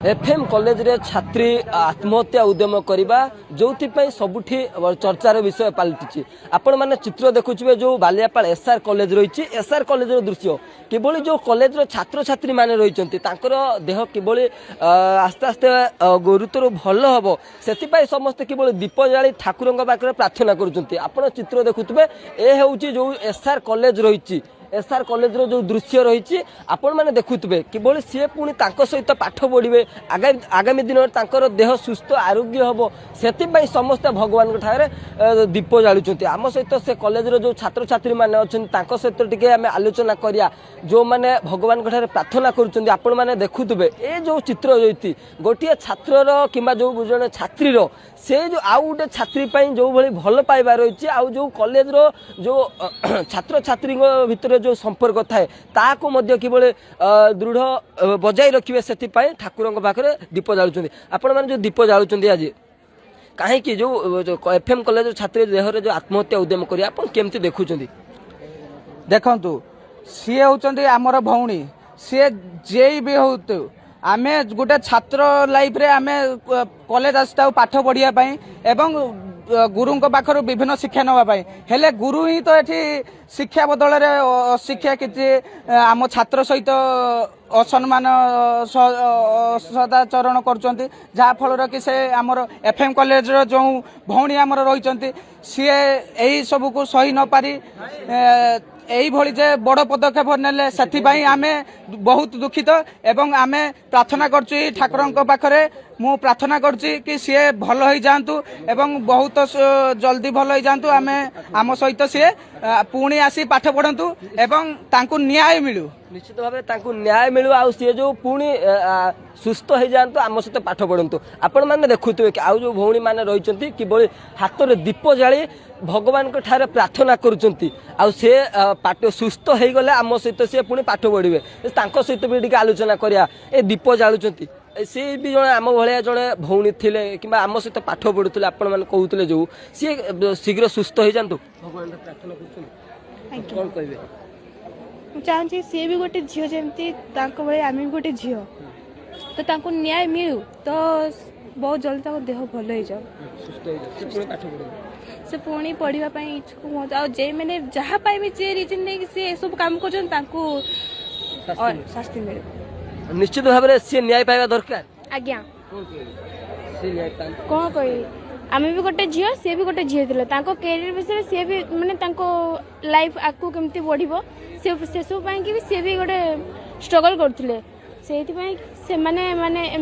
FM college रे छात्री आत्महत्या उद्यम करवा जो सबुठी चर्चार विषय पलटि आपण मैंने चित्र देखुचे जो बालियापाल एसआर कॉलेज रही एसआर कॉलेज दृश्य किभली जो कॉलेज छात्र छात्री माने रही देह किभली आस्ते आस्ते गुरुतर भल हम से समस्ते किभली दीप जाली ठाकुर पाखे प्रार्थना कर चित्र देखुए ए हूँ जो एसआर कॉलेज रही एसआर कॉलेज रो जो दृश्य रही आपण मैंने देखुए किभली सी पुणी सहित पाठ पढ़े आगामी दिन में देह सुस्थ आरोग्य हम से समस्त भगवान ठारे दीप जालुंट आम सहित से कॉलेज रो जो छात्र छात्री मैंने अच्छा सहित टी आम आलोचना करिया जो मैंने भगवान ठारे प्रार्थना करुँच आपण मैंने देखुए ये जो चित्र रही गोटे छात्र कि जो जन छात्री से जो आउ गोटे छात्री जो भली भल पाइबा रही आउ जो कॉलेज रो जो छात्र छात्री भितर जो संपर्क थाए ताको मध्य किभली दृढ़ बजाई रखिए से ठाकुर पाखे दीप जालुंट आपण मैंने जो दीप जालुंट आज कहीं जो एफएम कॉलेज छात्री देहर जो आत्महत्या उद्यम करिया आपण केमती देखुचंदी देखंतु सी होचंदी हमर भौणी सी जे भी होतु आमे गोटे छात्र लाइफ रे आमे कॉलेज आस्ता पाठ पढ़िया पई एवं गुरु पाखर विभिन्न शिक्षा नापी हेले गुरु ही तो ये शिक्षा बदल शिक्षा कि आम छात्र सहित असम्मान सदाचरण कर कि से आमर एफएम कॉलेज जो भौणी आमर रही सी यही सब को सही न पारी यही भली जे बड़ पदक्षेप नेले से आमे बहुत दुखित एवं आमे प्रार्थना करछु ठाकुर पाखरे मु प्रार्थना करछि कि सी भल हो जातु एवं बहुत जल्दी भल हो जातु आमे आम सहित सी पुणी आसी पाठ पढ़तु एवं तांकु न्याय मिलू निश्चित भाव न्याय मिलू आ सी जो पुणी सुस्थ हो जातु आम सहित पाठ पढ़तु आपण मैंने देखुए कि आउ जो भौणी मैंने रही कि हाथ में दीप जाली भगवान ठारे प्रार्थना करुँच से पाठ सुस्थ हो गले आम सहित सी पुणी पाठ पढ़े सहित भी आलोचना करिया ए दीप जालुंट सी भी जड़े आम भाया जड़े भौणी थिले कि आम सहित पाठ पढ़ुले आपण मैंने कहते जो सी शीघ्र सुस्थ हो जातु भगवान प्रार्थना कर चाहूँ सी भी गोटे झील जमी आम भी गोटे झील तो न्याय मिलू तो बहुत जल्दी देह भल हो जाओ से पुणी पढ़ा इच्छुक हूँ जे मैंने जहाँ पाइबे जे रिजन नहीं सी सब काम कर शास्ति मिले निश्चित भाव में सी न्याय पाइबा दरकार आज्ञा कौन कह आम भी गोटे झील सी भी गोटे झील थे कैरियर विषय सी भी मानने लाइफ आगू केमती बढ़ से सब भी सी भी गोटे स्ट्रगल करते से माने